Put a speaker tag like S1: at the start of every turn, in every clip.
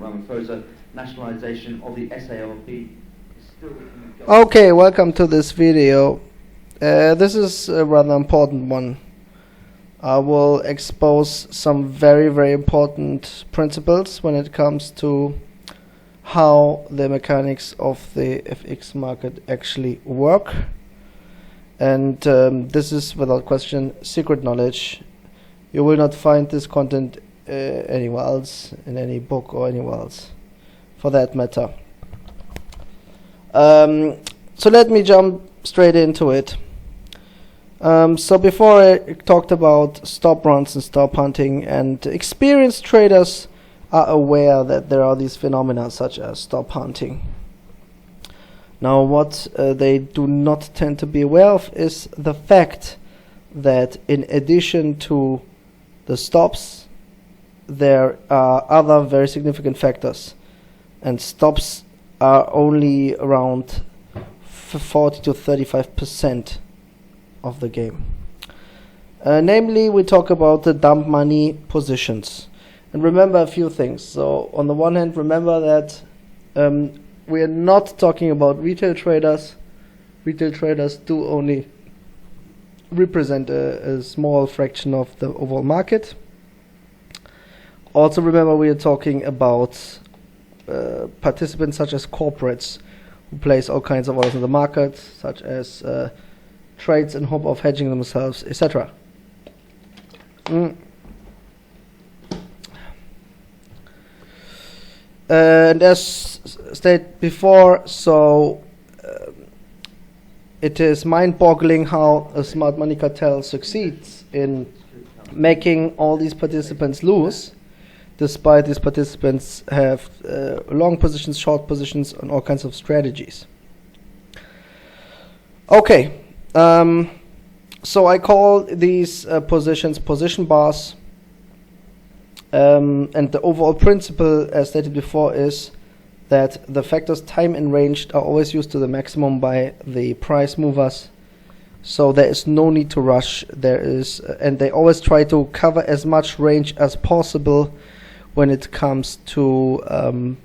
S1: moment, further nationalization of the SALP is still...
S2: Okay, welcome to this video. This is a rather important one. I will expose some very, very important principles when it comes to how the mechanics of the FX market actually work. And this is without question secret knowledge. You will not find this content anywhere else, in any book or anywhere else, for that matter. So let me jump straight into it. So before I talked about stop runs and stop hunting, and experienced traders are aware that there are these phenomena such as stop hunting. Now what they do not tend to be aware of is the fact that in addition to the stops, there are other very significant factors, and stops are only around 40 to 35% of the game. Namely, we talk about the dump money positions. And remember a few things. So on the one hand, remember that we are not talking about retail traders. Retail traders do only represent a small fraction of the overall market. Also remember, we are talking about participants such as corporates who place all kinds of orders in the market, such as trades in hope of hedging themselves, etc. And as stated before, so it is mind-boggling how a smart money cartel succeeds in making all these participants lose, despite these participants have long positions, short positions, and all kinds of strategies. Okay, so I call these positions position bars. And the overall principle, as stated before, is that the factors time and range are always used to the maximum by the price movers. So there is no need to rush. There is, and they always try to cover as much range as possible when it comes to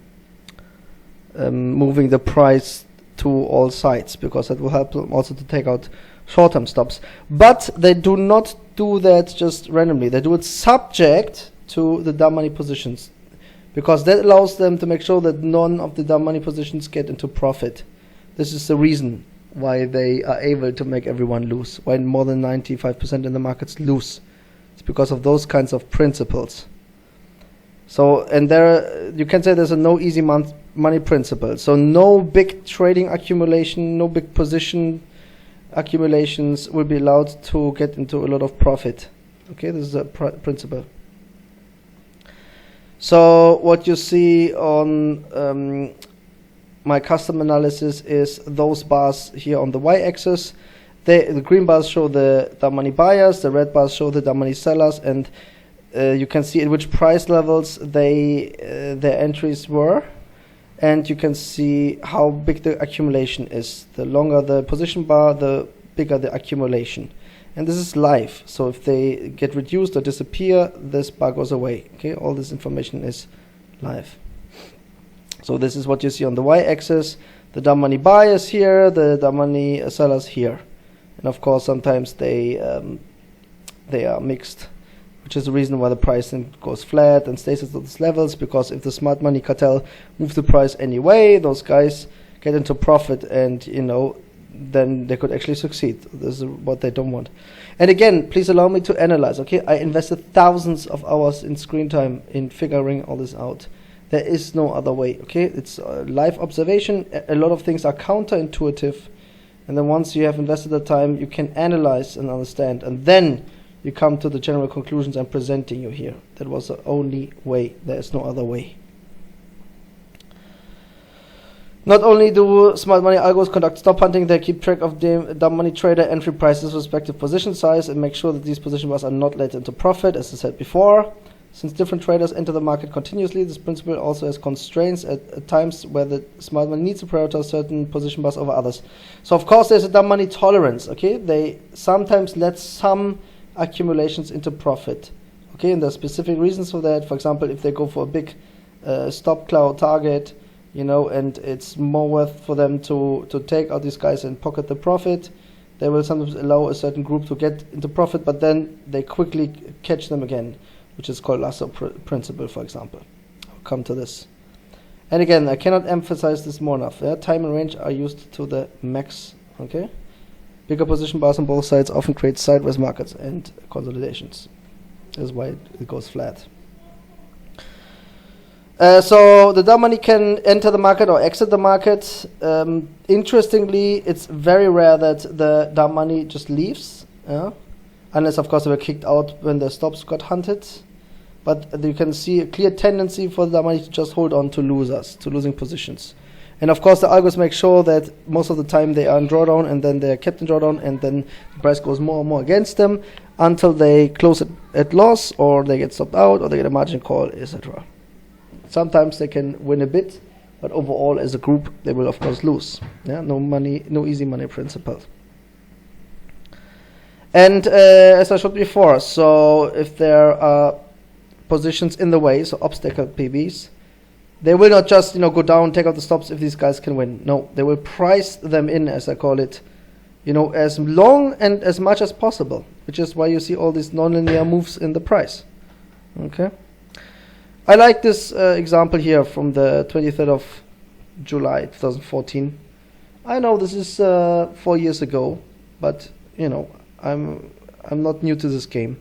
S2: moving the price to all sides, because that will help them also to take out short-term stops. But they do not do that just randomly. They do it subject to the dumb money positions, because that allows them to make sure that none of the dumb money positions get into profit. This is the reason why they are able to make everyone lose, why more than 95% in the markets lose. It's because of those kinds of principles. So, and there you can say there's a no easy money principle. So no big trading accumulation, no big position accumulations will be allowed to get into a lot of profit. Okay, this is a principle. So what you see on my custom analysis is those bars here on the y-axis. The green bars show the dumb money buyers, the red bars show the dumb money sellers, and you can see at which price levels their entries were, and you can see how big the accumulation is. The longer the position bar, the bigger the accumulation. And this is live, so if they get reduced or disappear, this bar goes away. Okay, all this information is live. So this is what you see on the y-axis. The dumb money buyers here, the dumb money sellers here, and of course sometimes they are mixed, which is the reason why the price then goes flat and stays at those levels. Because if the smart money cartel moves the price anyway, those guys get into profit, and then they could actually succeed. This is what they don't want. And again, please allow me to analyze. Okay, I invested thousands of hours in screen time in figuring all this out. There is no other way. Okay, it's live observation. A lot of things are counterintuitive, and then once you have invested the time, you can analyze and understand, and then you come to the general conclusions I'm presenting you here. That was the only way. There is no other way. Not only do smart money algos conduct stop hunting, they keep track of the dumb money trader entry prices, respective position size, and make sure that these position bars are not let into profit, as I said before. Since different traders enter the market continuously, this principle also has constraints at times where the smart money needs to prioritize certain position bars over others. So of course there's a dumb money tolerance. Okay, they sometimes let some accumulations into profit. Okay, and there are specific reasons for that. For example, if they go for a big stop cloud target, you know, and it's more worth for them to take out these guys and pocket the profit. They will sometimes allow a certain group to get into profit, but then they quickly catch them again, which is called lasso principle, for example. I'll come to this. And again, I cannot emphasize this more enough. Yeah? Time and range are used to the max. Okay, bigger position bars on both sides often create sideways markets and consolidations. That's why it goes flat. So the dumb money can enter the market or exit the market. Interestingly, it's very rare that the dumb money just leaves, unless of course they were kicked out when the stops got hunted. But you can see a clear tendency for the dumb money to just hold on to losers, to losing positions. And of course the algos make sure that most of the time they are in drawdown, and then they are kept in drawdown, and then the price goes more and more against them until they close it at loss, or they get stopped out, or they get a margin call, etc. Sometimes they can win a bit, but overall as a group they will of course lose. Yeah, no money, no easy money principle. And as I showed before, so if there are positions in the way, so obstacle PBs, they will not just go down, take out the stops if these guys can win. No, they will price them in, as I call it, as long and as much as possible, which is why you see all these nonlinear moves in the price. Okay. I like this example here from the 23rd of July 2014. I know this is 4 years ago, but I'm not new to this game,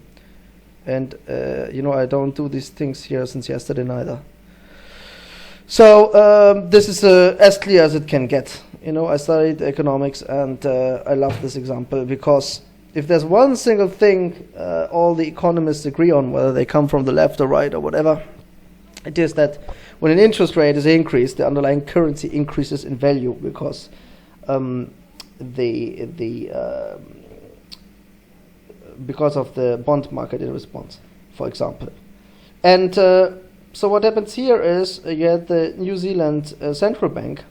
S2: and I don't do these things here since yesterday neither. So this is as clear as it can get. I studied economics, and I love this example because if there's one single thing all the economists agree on, whether they come from the left or right or whatever, it is that when an interest rate is increased, the underlying currency increases in value because because of the bond market in response, for example. And so what happens here is you had the New Zealand central bank,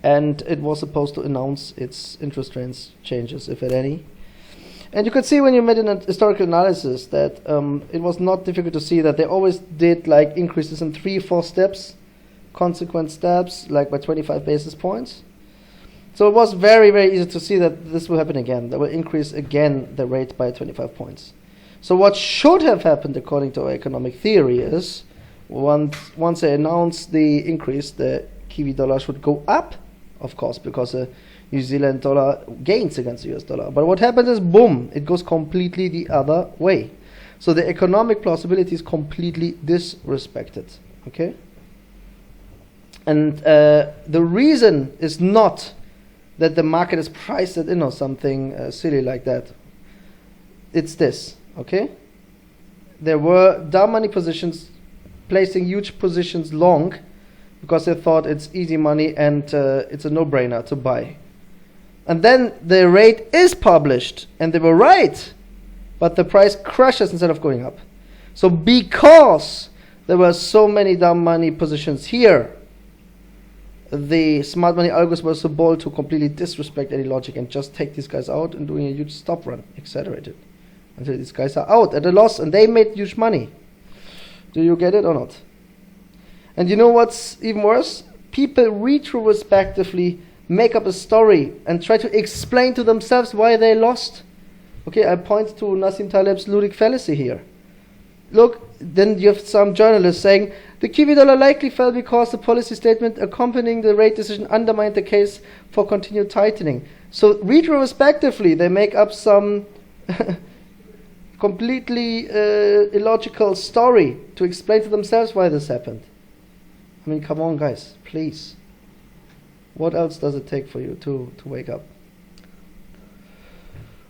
S2: and it was supposed to announce its interest rates changes, if at any. And you could see when you made an historical analysis that it was not difficult to see that they always did like increases in 3-4 steps, consequent steps, like by 25 basis points. So it was very, very easy to see that this will happen again. They will increase again the rate by 25 points. So what should have happened according to our economic theory is once they announce the increase, the Kiwi dollar should go up, of course, because the New Zealand dollar gains against the US dollar. But what happens is, boom, it goes completely the other way. So the economic plausibility is completely disrespected. Okay? And the reason is not that the market is priced it in or something silly like that. It's this. Okay? There were dumb money positions placing huge positions long because they thought it's easy money and it's a no-brainer to buy. And then the rate is published, and they were right, but the price crashes instead of going up. So because there were so many dumb money positions here, the smart money algos were so bold to completely disrespect any logic and just take these guys out and doing a huge stop run, accelerated, until these guys are out at a loss, and they made huge money. Do you get it or not? And you know what's even worse? People retrospectively make up a story and try to explain to themselves why they lost. Okay, I point to Nassim Taleb's ludic fallacy here. Look, then you have some journalists saying the Kiwi dollar likely fell because the policy statement accompanying the rate decision undermined the case for continued tightening. So retrospectively, they make up some completely illogical story to explain to themselves why this happened. I mean, come on, guys, please. What else does it take for you to wake up?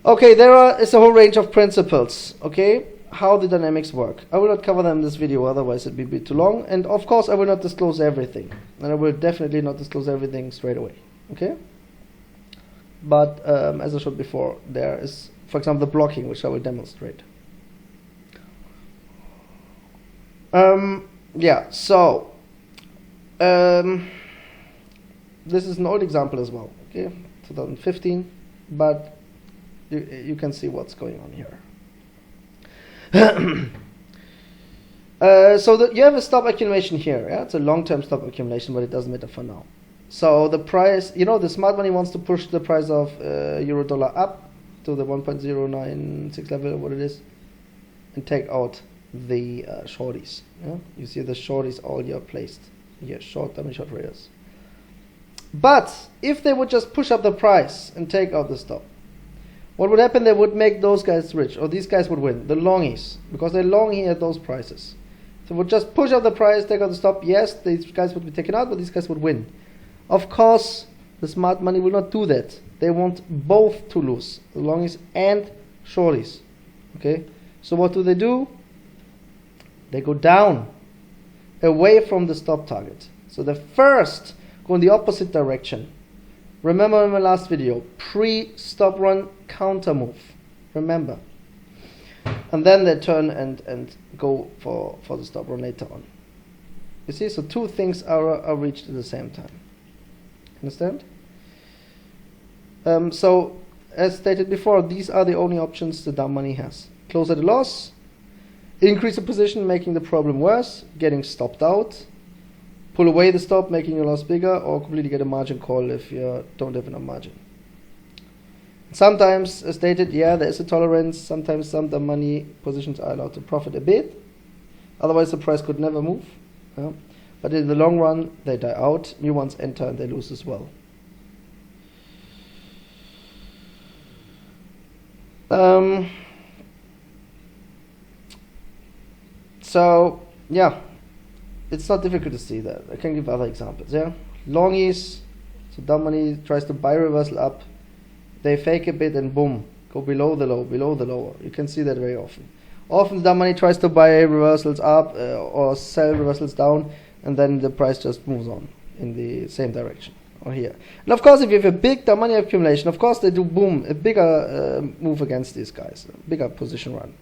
S2: Okay, there is a whole range of principles, okay, how the dynamics work. I will not cover them in this video, otherwise it will be too long. And of course, I will not disclose everything. And I will definitely not disclose everything straight away, okay? But as I showed before, there is, for example, the blocking, which I will demonstrate. Yeah, so this is an old example as well, okay, 2015, but you can see what's going on here. So you have a stop accumulation here. Yeah, it's a long-term stop accumulation, but it doesn't matter for now. So the price, the smart money wants to push the price of euro dollar up to the 1.096 level, or what it is, and take out the shorties. Yeah? You see the shorties all here placed here, short traders. But if they would just push up the price and take out the stop, what would happen? They would make those guys rich, or these guys would win, the longies, because they're long here at those prices. So would just push up the price, take out the stop. Yes, these guys would be taken out, but these guys would win. Of course, the smart money will not do that. They want both to lose, the longies and shorties. Okay, so what do? They go down, away from the stop target. So the first go in the opposite direction. Remember in my last video, pre-stop run counter move. Remember. And then they turn and go for the stop run later on. You see, so two things are reached at the same time. Understand? So, as stated before, these are the only options the dumb money has. Close at a loss, increase the position, making the problem worse, getting stopped out, pull away the stop, making your loss bigger, or completely get a margin call if you don't have enough margin. Sometimes, as stated, yeah, there is a tolerance. Sometimes some dumb money positions are allowed to profit a bit. Otherwise, the price could never move. Yeah? But in the long run, they die out. New ones enter and they lose as well. So, yeah, it's not difficult to see that. I can give other examples. Yeah, longies. So dumb money tries to buy reversal up. They fake a bit and boom, go below the low, below the lower. You can see that very often. Often dumb money tries to buy reversals up or sell reversals down, and then the price just moves on in the same direction, or here. And of course, if you have a big dumb money accumulation, of course they do boom, a bigger move against these guys, a bigger position run.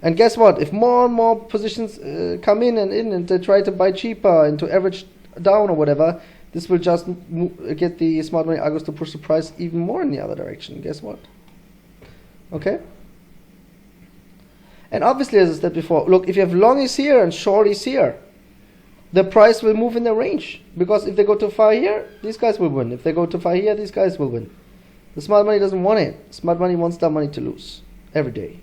S2: And guess what? If more and more positions come in and they try to buy cheaper and to average down or whatever, this will just get the smart money algos to push the price even more in the other direction. Guess what? Okay? And obviously, as I said before, look, if you have longies here and shorties here, the price will move in the range. Because if they go too far here, these guys will win. If they go too far here, these guys will win. The smart money doesn't want it. Smart money wants dumb money to lose every day.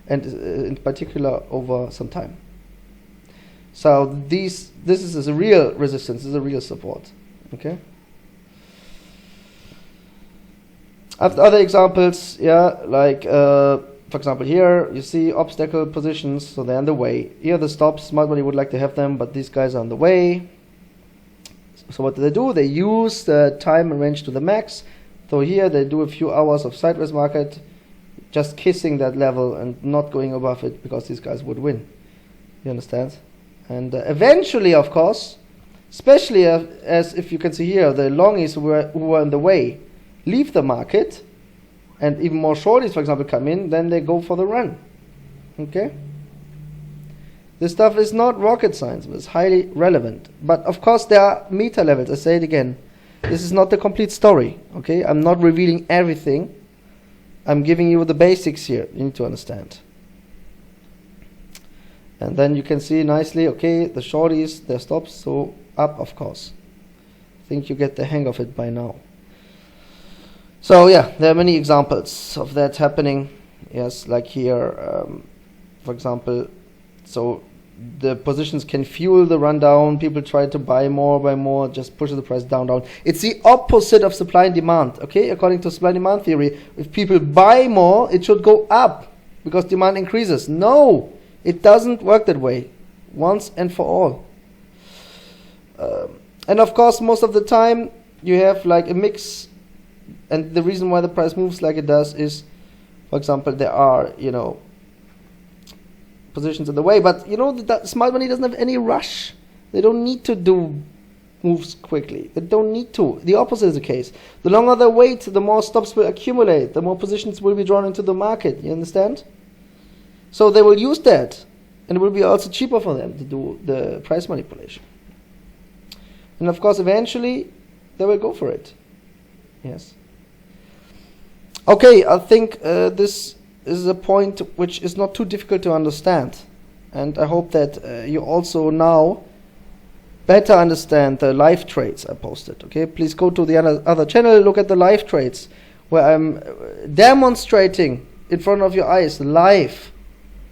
S2: And in particular, over some time. So this is a real resistance, this is a real support. Okay. After other examples, yeah, like for example here you see obstacle positions, so they're in the way. Here the stops, smart money would like to have them, but these guys are in the way. So what do? They use the time and range to the max. So here they do a few hours of sideways market, just kissing that level and not going above it, because these guys would win. You understand? And eventually, of course, especially as if you can see here, the longies who were in the way leave the market, and even more shorties, for example, come in, then they go for the run. Okay? This stuff is not rocket science, but it's highly relevant. But of course, there are meta levels. I say it again. This is not the complete story. Okay? I'm not revealing everything. I'm giving you the basics here. You need to understand. And then you can see nicely, okay, the shorties, their stops, so up, of course. I think you get the hang of it by now. So yeah, there are many examples of that happening. Yes, like here, for example, so the positions can fuel the rundown. People try to buy more, just pushes the price down. It's the opposite of supply and demand, okay? According to supply and demand theory, if people buy more, it should go up because demand increases. No! It doesn't work that way, once and for all. And of course, most of the time, you have like a mix. And the reason why the price moves like it does is, for example, there are, positions in the way. But, the smart money doesn't have any rush. They don't need to do moves quickly. They don't need to. The opposite is the case. The longer they wait, the more stops will accumulate. The more positions will be drawn into the market. You understand? So they will use that, and it will be also cheaper for them to do the price manipulation. And of course, eventually, they will go for it. Yes. Okay, I think this is a point which is not too difficult to understand. And I hope that you also now better understand the live trades I posted. Okay, please go to the other channel, look at the live trades where I'm demonstrating in front of your eyes live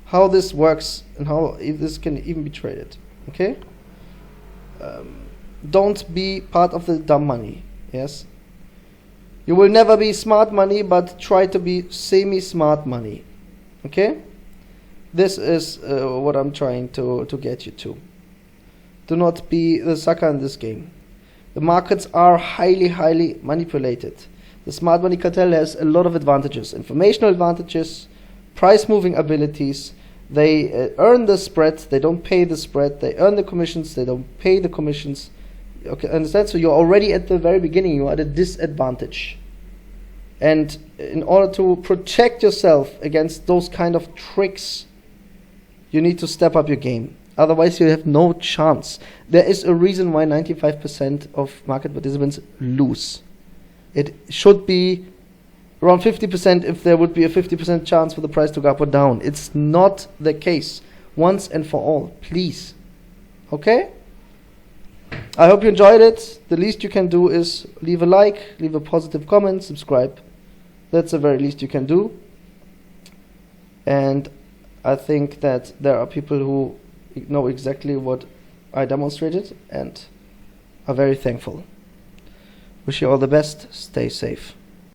S2: how this works and how this can even be traded. Okay, don't be part of the dumb money. Yes, you will never be smart money, but try to be semi-smart money. Okay, this is what I'm trying to get you to. Do not be the sucker in this game. The markets are highly manipulated. The smart money cartel has a lot of advantages, informational advantages, price moving abilities. They earn the spread, they don't pay the spread. They earn the commissions, they don't pay the commissions. Okay, understand? So you're already at the very beginning, you are at a disadvantage. And in order to protect yourself against those kind of tricks, you need to step up your game. Otherwise, you have no chance. There is a reason why 95% of market participants lose. It should be around 50% if there would be a 50% chance for the price to go up or down. It's not the case. Once and for all, please. Okay? I hope you enjoyed it. The least you can do is leave a like, leave a positive comment, subscribe. That's the very least you can do. And I think that there are people who know exactly what I demonstrated and are very thankful. Wish you all the best. Stay safe.